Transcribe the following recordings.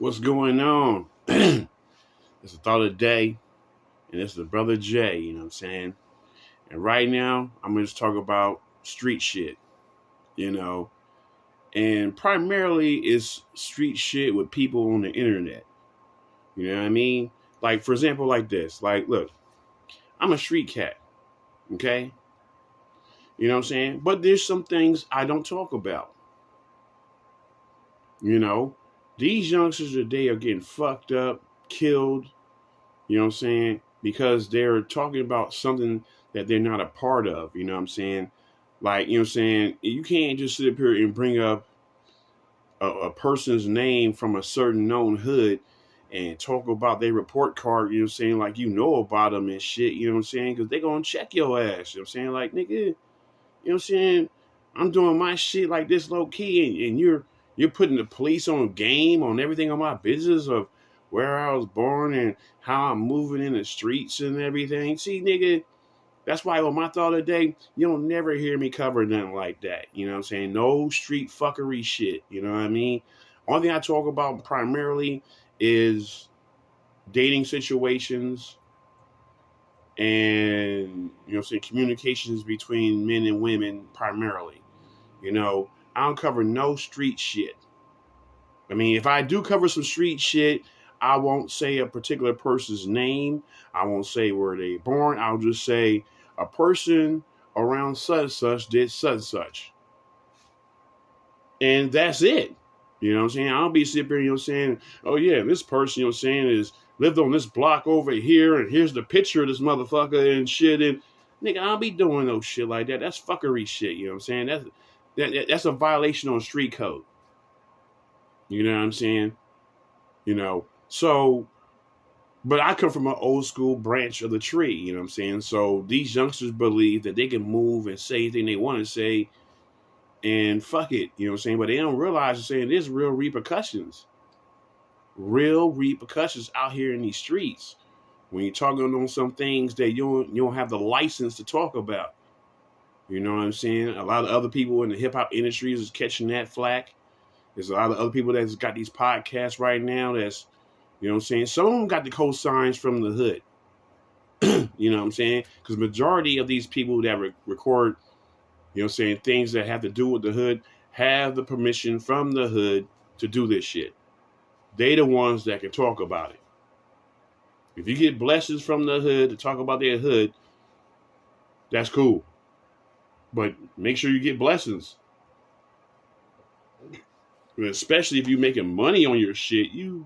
What's going on? It's the thought of the day, and it's the brother Jay, you know what I'm saying? And right now, I'm going to just talk about street shit, you know, and primarily it's street shit with people on the internet. You know what I mean? Like, for example, like this. Like, look, I'm a street cat, okay? You know what I'm saying? But there's some things I don't talk about. You know, these youngsters today are getting fucked up, killed, you know what I'm saying? Because they're talking about something that they're not a part of, you know what I'm saying? Like, you know what I'm saying? You can't just sit up here and bring up a person's name from a certain known hood and talk about their report card, you know what I'm saying? Like, you know about them and shit, you know what I'm saying? Because they're going to check your ass, you know what I'm saying? Like, nigga, you know what I'm saying? I'm doing my shit like this low key, and you're putting the police on game on everything on my business of where I was born and how I'm moving in the streets and everything. See, nigga, that's why on my thought of the day, you'll never hear me cover nothing like that. You know what I'm saying? No street fuckery shit. You know what I mean? Only thing I talk about primarily is dating situations and, you know what I'm saying, communications between men and women primarily. You know, I don't cover no street shit. I mean, if I do cover some street shit, I won't say a particular person's name. I won't say where they born. I'll just say a person around such and such did such and such. And that's it. You know what I'm saying? I'll be sitting here, you know what I'm saying? Oh, yeah, this person, you know what I'm saying, is lived on this block over here, and here's the picture of this motherfucker and shit. And nigga, I'll be doing no shit like that. That's fuckery shit, you know what I'm saying? That's a violation on street code. You know what I'm saying? You know, so, but I come from an old school branch of the tree, you know what I'm saying? So these youngsters believe that they can move and say anything they want to say and fuck it, you know what I'm saying? But they don't realize they're saying there's real repercussions out here in these streets when you're talking on some things that you don't have the license to talk about. You know what I'm saying? A lot of other people in the hip hop industries is catching that flack. There's a lot of other people that's got these podcasts right now that's, you know what I'm saying? Some of them got the cosigns from the hood. You know what I'm saying? Because majority of these people that record, you know what I'm saying, things that have to do with the hood have the permission from the hood to do this shit. They the ones that can talk about it. If you get blessings from the hood to talk about their hood, that's cool. But make sure you get blessings. Especially if you're making money on your shit, you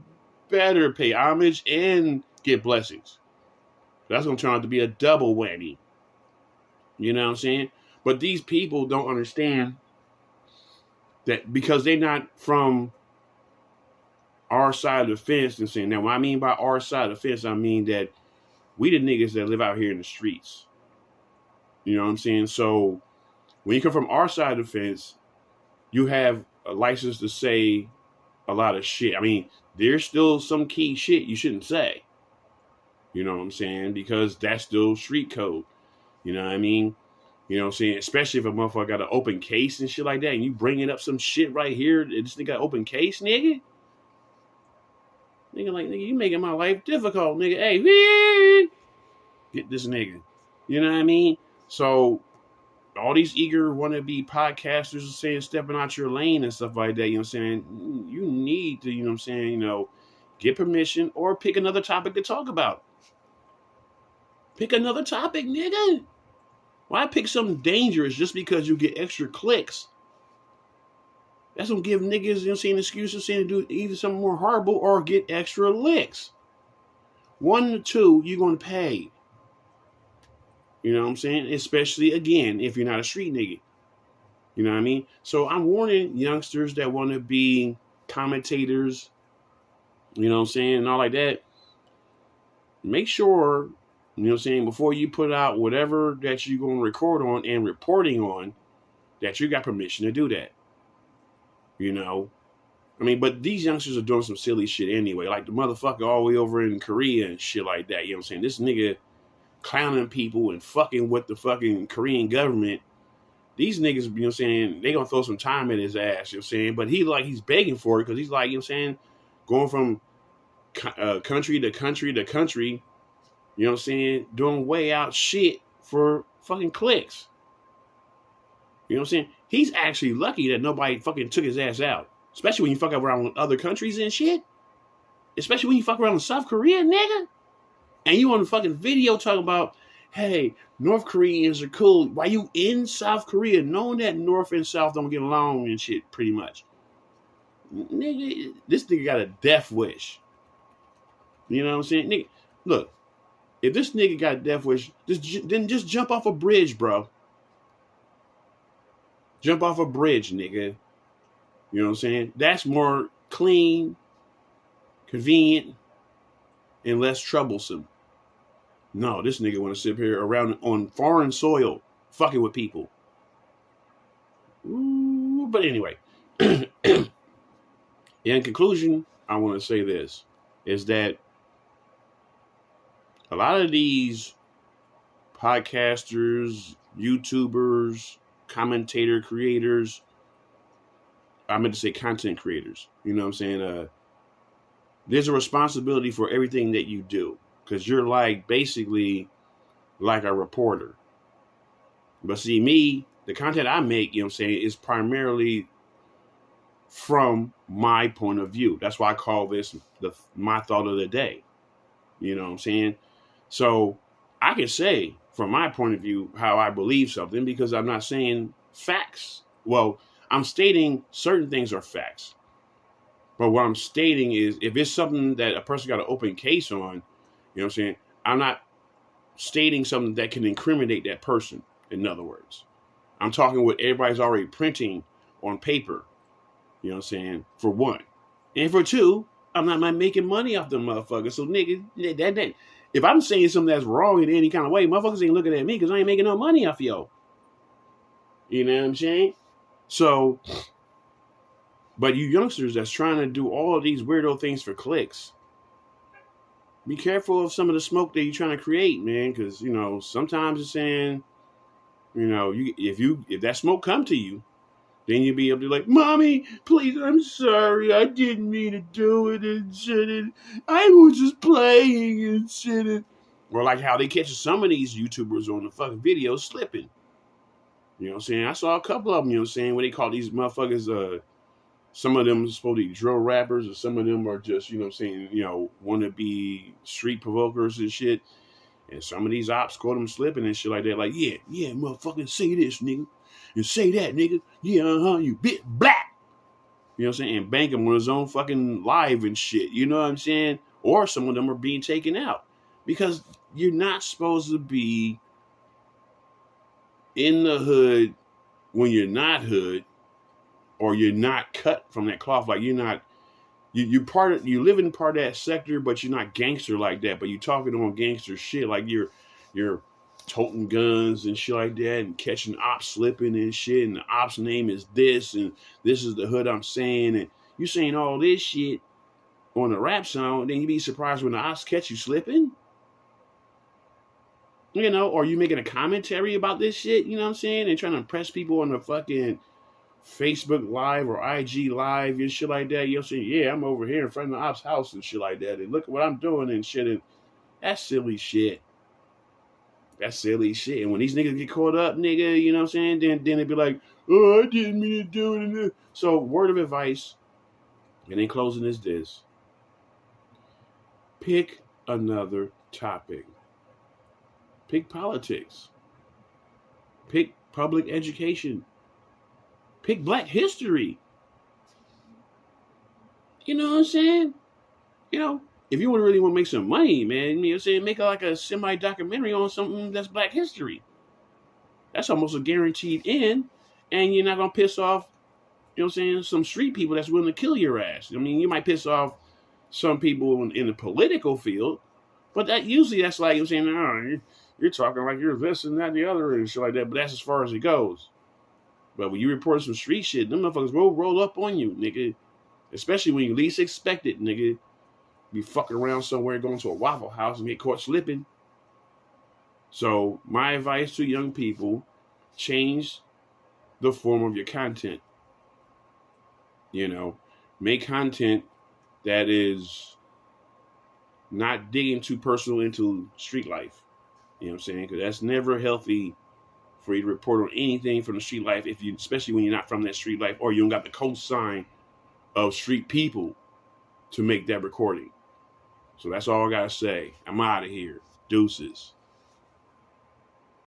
better pay homage and get blessings. That's going to turn out to be a double whammy. You know what I'm saying? But these people don't understand that because they're not from our side of the fence and saying, now what I mean by our side of the fence, I mean that we the niggas that live out here in the streets. You know what I'm saying? So when you come from our side of the fence, you have a license to say a lot of shit. I mean, there's still some key shit you shouldn't say. You know what I'm saying? Because that's still street code. You know what I mean? You know what I'm saying? Especially if a motherfucker got an open case and shit like that, and you bringing up some shit right here, this nigga got open case, nigga? Nigga, like, nigga, you making my life difficult, nigga. Hey, get this nigga. You know what I mean? So all these eager wannabe podcasters are saying stepping out your lane and stuff like that, you know what I'm saying? You need to, you know what I'm saying, you know, get permission or pick another topic to talk about. Pick another topic, nigga. Why pick something dangerous just because you get extra clicks? That's gonna give niggas, you know what I'm saying, excuses saying to do either something more horrible or get extra licks. 1 to 2, you're gonna pay. You know what I'm saying? Especially, again, if you're not a street nigga. You know what I mean? So I'm warning youngsters that want to be commentators, you know what I'm saying, and all like that. Make sure, you know what I'm saying, before you put out whatever that you're going to record on and reporting on, that you got permission to do that. You know? I mean, but these youngsters are doing some silly shit anyway. Like the motherfucker all the way over in Korea and shit like that. You know what I'm saying? This nigga clowning people and fucking with the fucking Korean government. These niggas, you know what I'm saying, they gonna throw some time in his ass, you know what I'm saying? But he's begging for it because he's like, you know what I'm saying, going from country to country to country, you know what I'm saying, doing way out shit for fucking clicks. You know what I'm saying? He's actually lucky that nobody fucking took his ass out. Especially when you fuck around with other countries and shit. Especially when you fuck around with South Korea, nigga. And you on the fucking video talking about, hey, North Koreans are cool. Why you in South Korea knowing that North and South don't get along and shit, pretty much? Nigga, this nigga got a death wish. You know what I'm saying? Nigga, look, if this nigga got a death wish, then just jump off a bridge, bro. Jump off a bridge, nigga. You know what I'm saying? That's more clean, convenient, and less troublesome. No, this nigga want to sit here around on foreign soil, fucking with people. Ooh, but anyway, in conclusion, I want to say this, is that a lot of these podcasters, YouTubers, commentator creators, I meant to say content creators, you know what I'm saying? There's a responsibility for everything that you do, because you're like basically like a reporter. But see, me, the content I make, you know what I'm saying, is primarily from my point of view. That's why I call this my thought of the day. You know what I'm saying? So I can say from my point of view how I believe something, because I'm not saying facts. Well, I'm stating certain things are facts. But what I'm stating is, if it's something that a person got an open case on, you know what I'm saying, I'm not stating something that can incriminate that person, in other words. I'm talking what everybody's already printing on paper, you know what I'm saying, for one. And for two, I'm not making money off them motherfuckers. So, nigga, that if I'm saying something that's wrong in any kind of way, motherfuckers ain't looking at me because I ain't making no money off yo. You know what I'm saying? So, but you youngsters that's trying to do all of these weirdo things for clicks, be careful of some of the smoke that you're trying to create, man, because, you know, sometimes it's saying, you know, if that smoke come to you, then you'll be able to be like, Mommy, please, I'm sorry, I didn't mean to do it and shit. I was just playing and shit. Or like how they catch some of these YouTubers on the fucking videos slipping. You know what I'm saying? I saw a couple of them, you know what I'm saying, where they call these motherfuckers, some of them are supposed to be drill rappers, or some of them are just, you know what I'm saying, you know, want to be street provokers and shit. And some of these ops caught them slipping and shit like that. Like, yeah, motherfucking say this, nigga. And say that, nigga. Yeah, you bit black. You know what I'm saying? And bank him on his own fucking live and shit. You know what I'm saying? Or some of them are being taken out. Because you're not supposed to be in the hood when you're not hood, or you're not cut from that cloth. Like, you're not, you live in part of that sector, but you're not gangster like that. But you talking on gangster shit, like you're toting guns and shit like that, and catching ops slipping and shit, and the ops name is this, and this is the hood I'm saying, and you saying all this shit on a rap song, then you be surprised when the ops catch you slipping. You know, or you making a commentary about this shit, you know what I'm saying, and trying to impress people on the fucking Facebook Live or IG Live and shit like that. You'll say, yeah, I'm over here in front of the ops house and shit like that, and look at what I'm doing and shit. And that's silly shit. That's silly shit. And when these niggas get caught up, nigga, you know what I'm saying, then they be like, oh, I didn't mean to do it. So, word of advice, and in closing is this: pick another topic. Pick politics. Pick public education. Pick Black history. You know what I'm saying? You know, if you really want to make some money, man, you know what I'm saying, make like a semi-documentary on something that's Black history. That's almost a guaranteed end, and you're not going to piss off, you know what I'm saying, some street people that's willing to kill your ass. I mean, you might piss off some people in the political field, but that's like, you know what I'm saying, oh, you're talking like you're this and that and the other and shit like that, but that's as far as it goes. But when you report some street shit, them motherfuckers will roll up on you, nigga. Especially when you least expect it, nigga. Be fucking around somewhere, going to a Waffle House and get caught slipping. So my advice to young people, change the form of your content. You know, make content that is not digging too personal into street life. You know what I'm saying? Because that's never healthy for you to report on anything from the street life, if you, especially when you're not from that street life, or you don't got the cosign of street people to make that recording. So that's all I gotta say. I'm out of here. Deuces.